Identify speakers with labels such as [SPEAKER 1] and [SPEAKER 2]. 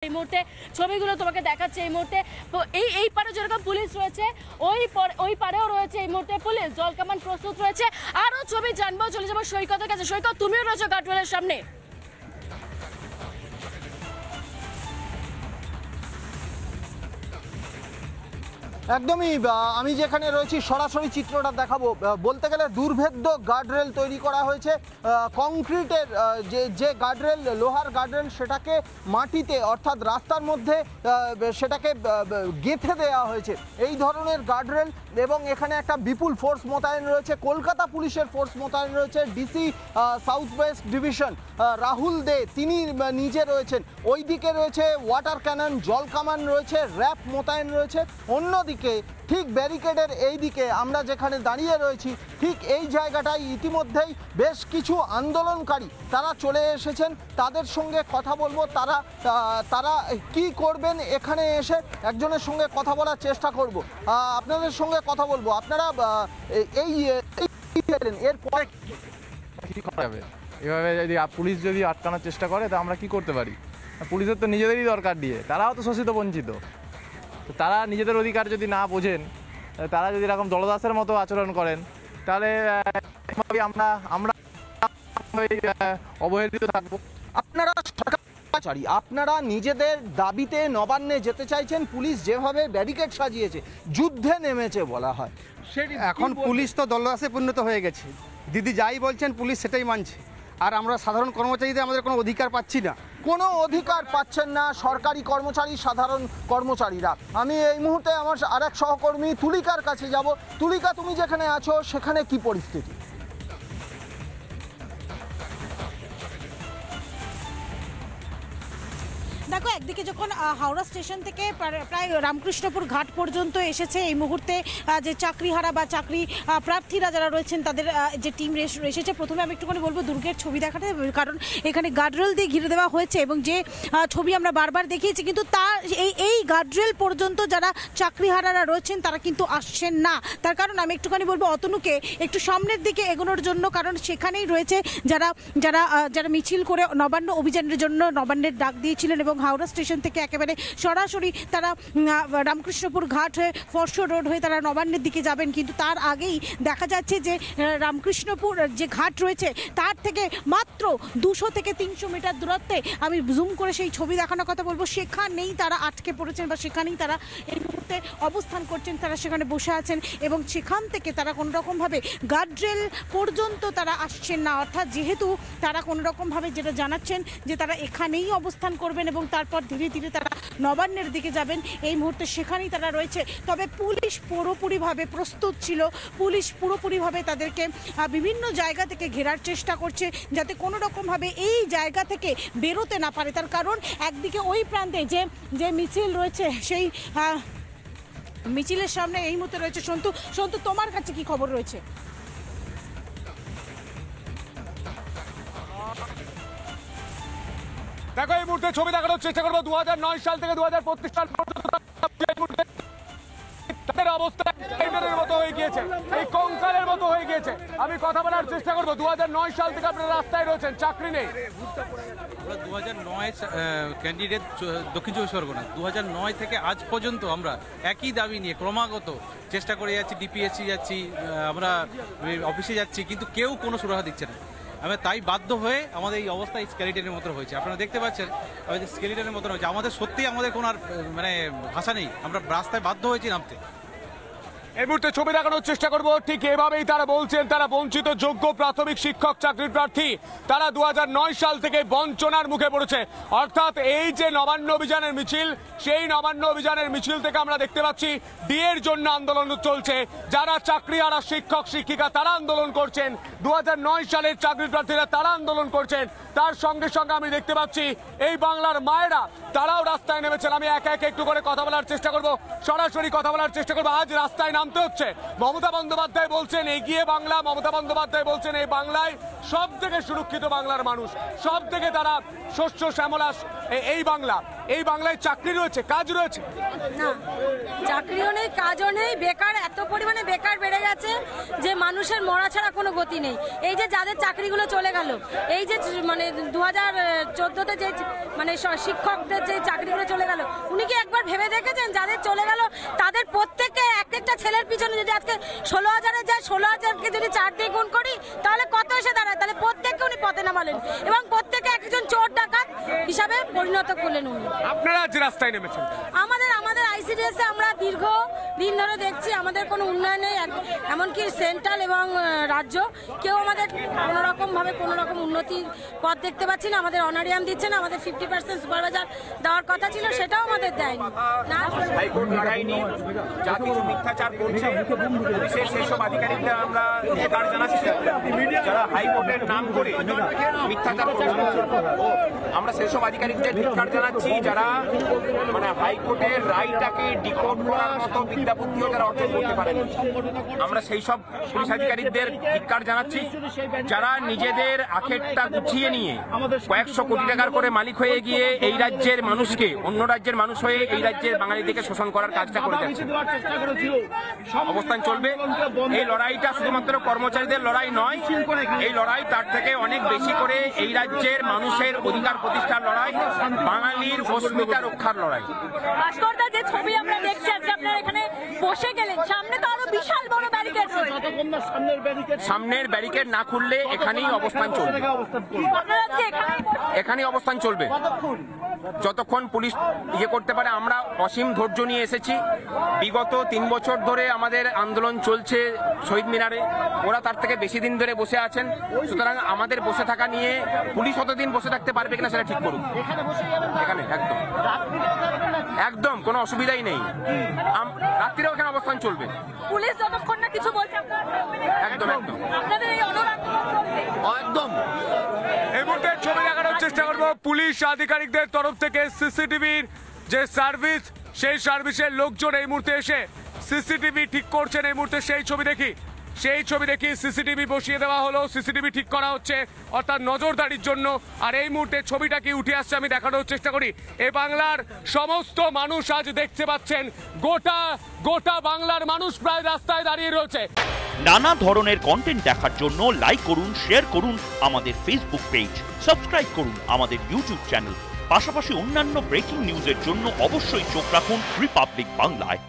[SPEAKER 1] এই মুহূর্তে ছবিগুলো তোমাকে দেখাচ্ছে। এই মুহূর্তে এই পারে যেরকম পুলিশ রয়েছে ওই পারেও রয়েছে এই মুহূর্তে পুলিশ, জল কামান প্রস্তুত রয়েছে। আরো ছবি জানবো, চলে যাবো সৈকতের কাছে। সৈকত, তুমিও রয়েছো গার্ডওয়ালের সামনে।
[SPEAKER 2] একদমই, আমি যেখানে রয়েছি সরাসরি চিত্রটা দেখাবো। বলতে গেলে দুর্ভেদ্য গার্ডরেল তৈরি করা হয়েছে। কংক্রিটের যে গার্ডরেল, লোহার গার্ডরেল, সেটাকে মাটিতে অর্থাৎ রাস্তার মধ্যে সেটাকে গেঁথে দেওয়া হয়েছে এই ধরনের গার্ডরেল। এবং এখানে একটা বিপুল ফোর্স মোতায়েন রয়েছে, কলকাতা পুলিশের ফোর্স মোতায়েন রয়েছে। DC south west division Rahul Dey তিনি নিজে রয়েছেন। ওই দিকে রয়েছে ওয়াটার ক্যানন, জল কামান রয়েছে, র্যাপ মোতায়েন রয়েছে। অন্যদিকে ঠিক ব্যারিকেডের এই দিকে আমরা যেখানে দাঁড়িয়ে রয়েছি, ঠিক এই জায়গাটায় ইতিমধ্যেই বেশ কিছু আন্দোলনকারী তারা চলে এসেছেন। তাদের সঙ্গে কথা বলবো, তারা কি করবেন এখানে এসে একজনের সঙ্গে কথা বলার চেষ্টা করব। আপনাদের সঙ্গে কথা বলবো। আপনারা এরপরে
[SPEAKER 3] এভাবে যদি পুলিশ যদি আটকানোর চেষ্টা করে তা আমরা কি করতে পারি? পুলিশের তো নিজেদেরই দরকার দিয়ে, তারাও তো শোষিত বঞ্চিত। তারা নিজেদের অধিকার যদি না বোঝেন, তারা যদি এরকম দলদাসের মতো আচরণ করেন, তাহলে আমরা অবহেলিত থাকবো।
[SPEAKER 2] আপনারা নিজেদের দাবিতে নবান্নে যেতে চাইছেন, পুলিশ যেভাবে ব্যারিকেড সাজিয়েছে, যুদ্ধে নেমেছে বলা হয়।
[SPEAKER 4] এখন পুলিশ তো দলদাসে পরিণত হয়ে গেছে। দিদি যাই বলছেন পুলিশ সেটাই মানছে, আর আমরা সাধারণ কর্মচারীদের আমাদের কোনো অধিকার পাচ্ছি না।
[SPEAKER 2] কোনো অধিকার পাচ্ছেন না সরকারি কর্মচারী, সাধারণ কর্মচারীরা। আমি এই মুহূর্তে আমার আরেক সহকর্মী তুলিকার কাছে যাব। তুলিকা, তুমি যেখানে আছো সেখানে কি পরিস্থিতি?
[SPEAKER 5] দেখো, একদিকে যখন হাওড়া স্টেশন থেকে প্রায় রামকৃষ্ণপুর ঘাট পর্যন্ত এসেছে এই মুহূর্তে যে চাকরিহারা বা চাকরি প্রার্থীরা যারা রয়েছেন তাদের যে টিম এসেছে। প্রথমে আমি একটুখানি বলবো দুর্গের ছবি দেখাতে, কারণ এখানে গার্ডরেল দিয়ে ঘিরে দেওয়া হয়েছে এবং যে ছবি আমরা বারবার দেখিয়েছি, কিন্তু এই গার্ডরেল পর্যন্ত যারা চাকরিহারারা রয়েছেন তারা কিন্তু আসছেন না। তার কারণ আমি একটুখানি বলবো অতনুকে একটু সামনের দিকে এগোনোর জন্য, কারণ সেখানেই রয়েছে যারা যারা যারা মিছিল করে নবান্ন অভিযানের জন্য নবান্নের ডাক দিয়েছিলেন এবং হাওড়া স্টেশন থেকে একেবারে সরাসরি তারা রামকৃষ্ণপুর ঘাট হয়ে ফরশো রোড হয়ে তারা নবান্নের দিকে যাবেন। কিন্তু তার আগেই দেখা যাচ্ছে যে রামকৃষ্ণপুর যে ঘাট রয়েছে তার থেকে মাত্র 200 থেকে 300 মিটার দূরত্বে, আমি জুম করে সেই ছবি দেখানোর কথা বলবো, সেখানেই তারা আটকে পড়েছেন বা সেখানেই তারা এই মুহূর্তে অবস্থান করছেন। তারা সেখানে বসে আছেন এবং সেখান থেকে তারা কোনোরকমভাবে গার্ডরেল পর্যন্ত তারা আসছেন না। অর্থাৎ যেহেতু তারা কোনোরকমভাবে যেটা জানাচ্ছেন যে তারা এখানেই অবস্থান করবেন এবং তারপর ধীরে ধীরে তারা নবান্নের দিকে যাবেন, এই মুহূর্তে সেখানেই তারা রয়েছে। তবে পুলিশ পুরোপুরিভাবে প্রস্তুত ছিল, পুলিশ পুরোপুরিভাবে তাদেরকে বিভিন্ন জায়গা থেকে ঘেরার চেষ্টা করছে যাতে কোনো রকমভাবে এই জায়গা থেকে বেরোতে না পারে। তার কারণ একদিকে ওই প্রান্তে যে মিছিল রয়েছে সেই মিছিলের সামনে এই মুহূর্তে রয়েছে সন্তু, তোমার কাছে কি খবর রয়েছে?
[SPEAKER 6] দেখো, এই মুহূর্তে ছবি দেখানোর চেষ্টা করবো 2009 সাল থেকে 2025 সাল পর্যন্ত তাদের অবস্থা মতো হয়ে গিয়েছে, এই কঙ্কালের মতো হয়ে গিয়েছে। আমি কথা বলার চেষ্টা করবো। 2009 সাল থেকে আপনারা রাস্তায় রয়েছেন, চাকরি নেই।
[SPEAKER 7] 2009 ক্যান্ডিডেট দক্ষিণ চব্বিশ পরগনা, 2009 থেকে আজ পর্যন্ত আমরা একই দাবি নিয়ে ক্রমাগত চেষ্টা করে যাচ্ছি। ডিপিএসসি যাচ্ছি, আমরা অফিসে যাচ্ছি, কিন্তু কেউ কোনো সুরাহা দিচ্ছে না। আমরা তাই বাধ্য হয়ে আমাদের এই অবস্থা স্কেলিটনের মতো হয়েছে। আপনারা দেখতে পাচ্ছেন আমাদের স্কেলিটনের মতো হয়েছে। আমাদের সত্যিই আমাদের কোনো আর ভাষা নেই, আমরা রাস্তায় বাধ্য হয়েছি নামতে।
[SPEAKER 6] এই মুহূর্তে ছবি দেখানোর চেষ্টা করবো। ঠিক এভাবেই তারা বলছেন, তারা বঞ্চিত যোগ্য প্রাথমিক শিক্ষক চাকরির প্রার্থী, তারা 2009 সাল থেকে বঞ্চনার মুখে পড়েছে। অর্থাৎ এই যে নবান্ন অভিযানের মিছিল, সেই নবান্ন অভিযানের মিছিল থেকে আমরা দেখতে পাচ্ছি ডিএর জন্য আন্দোলন চলছে। যারা চাকরিহারা শিক্ষক শিক্ষিকা তারা আন্দোলন করছেন, 2009 সালের চাকরির প্রার্থীরা তারা আন্দোলন করছেন। তার সঙ্গে সঙ্গে আমি দেখতে পাচ্ছি এই বাংলার মায়েরা তারাও রাস্তায় নেমেছেন। আমি একে একে একটু করে কথা বলার চেষ্টা করবো, সরাসরি কথা বলার চেষ্টা করবো। আজ রাস্তায় নামতে হচ্ছে। মমতা বন্দ্যোপাধ্যায় বলছেন এগিয়ে বাংলা, মমতা বন্দ্যোপাধ্যায় বলছেন এই বাংলায় সব থেকে সুরক্ষিত বাংলার মানুষ, সব থেকে তারা শস্য শ্যামলা এই বাংলা, এই বাংলায় চাকরি রয়েছে, কাজ রয়েছে।
[SPEAKER 8] না, চাকরিও নেই, কাজও নেই, বেকার এত পরিমাণে বেকার বেড়ে গেছে যে মানুষের মরা ছাড়া কোনো গতি নেই। এই যে যাদের চাকরিগুলো চলে গেল, এই যে মানে 2014-তে যে মানে শিক্ষকদের যে চাকরিগুলো চলে গেল, উনি কি একবার ভেবে দেখেছেন যাদের চলে গেল তাদের প্রত্যেককে এক একটা ছেলের পিছনে যদি আজকে 16,000-এ যায়, 16,000-কে যদি 4 দিয়ে গুণ করি তাহলে কত এসে দাঁড়ায়? তাহলে প্রত্যেককে উনি পথে নামালেন এবং প্রত্যেকে একজন চোর ডাকাত হিসাবে পরিণত করলেন উনি।
[SPEAKER 6] আপনারা আজ রাস্তায় নেমেছেন,
[SPEAKER 8] আমাদের আইসিডিএসে আমরা দীর্ঘ দিন ধরে দেখছি আমাদের কোনো উন্নয়ন নেই, এমনকি সেন্ট্রাল এবং রাজ্য কেউ আমাদের কোনো রকম উন্নতির পথ দেখতে পাচ্ছি না। আমাদের অনারিয়াম দিচ্ছে না, আমাদের 50% সুপারভাইজার দেওয়ার কথা ছিল সেটাও আমাদের দেয়নি।
[SPEAKER 9] হাইকোর্ট লড়াইনি, যা কিছু মিথ্যাচার করছে পুলিশের সেসব আধিকারিকদের আমরা ধিক্কার জানাচ্ছি, যারা হাইকোর্টের নাম করে মিথ্যাচার করছে আমরা সেসব আধিকারিকদের ধিক্কার জানাচ্ছি, যারা মানে হাইকোর্টের রায়টাকে ডিকোড করার মতো বিদ্যা বুদ্ধিও যারা অর্জন করতে পারেন। আমরা সেই সব পুলিশ আধিকারিকদের ধিক্কার জানাচ্ছি, যারা নিজেদের আখেরটা গুছিয়ে নিয়ে কয়েকশো কোটি টাকার করে মালিক হয়ে গিয়ে এই রাজ্যের মানুষকে অন্য রাজ্যের মানুষ হয়ে এই রাজ্যের বাঙালিদেরকে শোষণ করার কাজটা করে যাচ্ছে। অবস্থান চলবে। এই লড়াইটা শুধুমাত্র কর্মচারীদের লড়াই নয়, এই লড়াই তার থেকে অনেক বেশি করে এই রাজ্যের মানুষের অধিকার প্রতিষ্ঠার লড়াই, বাঙালির অস্মিতা রক্ষার লড়াই।
[SPEAKER 8] ভাস্করদা, যে ছবি আমরা দেখছি আজকে আপনারা এখানে বসে গেলেন, সামনে তো আরো বিশাল বড় ব্যারিকেড রয়েছে।
[SPEAKER 9] সামনের ব্যারিকেড না খুললে এখানেই অবস্থান চলবে, এখানেই অবস্থান চলবে যতক্ষণ পুলিশ করতে পারে। আমরা অসীম ধৈর্য নিয়ে এসেছি, বিগত 3 বছর ধরে আমাদের আন্দোলন চলছে শহীদ মিনারে, ওরা তার থেকে বেশি দিন ধরে বসে আছেন। সুতরাং আমাদের বসে থাকা নিয়ে পুলিশ কতদিন বসে থাকতে পারবে কিনা সেটা ঠিক করুন। এখানে একদম কোনো অসুবিধাই নেই, রাত্রিরেও এখানে অবস্থান চলবে।
[SPEAKER 8] পুলিশ যতক্ষণ না কিছু বলছে
[SPEAKER 9] একদম
[SPEAKER 8] আপনাদের এই অনুরোধ
[SPEAKER 9] একদম।
[SPEAKER 6] এই মুহূর্তে ছবি দেখানোর চেষ্টা করবো পুলিশ আধিকারিকদের তরফ থেকে সিসিটিভির যে সার্ভিস, সেই সার্ভিসের লোকজন এই মুহূর্তে এসে সিসিটিভি ঠিক করছেন। এই মুহূর্তে সেই ছবি দেখি সিসিটিভি বসিয়ে দেওয়া হলো, সিসিটিভি ঠিক করা হচ্ছে অর্থাৎ নজরদারির জন্য। আর এই মুহূর্তে ছবিটা কি উঠে আসছে আমি দেখানোর চেষ্টা করি। এই বাংলার সমস্ত মানুষ আজ দেখতে পাচ্ছেন, গোটা বাংলার মানুষ প্রায় রাস্তায় দাঁড়িয়ে রয়েছে।
[SPEAKER 10] নানা ধরনের কন্টেন্ট দেখার জন্য লাইক করুন, শেয়ার করুন আমাদের ফেসবুক পেজ, সাবস্ক্রাইব করুন আমাদের ইউটিউব চ্যানেল। পাশাপাশি অন্যান্য ব্রেকিং নিউজের জন্য অবশ্যই চোখ রাখুন রিপাবলিক বাংলায়।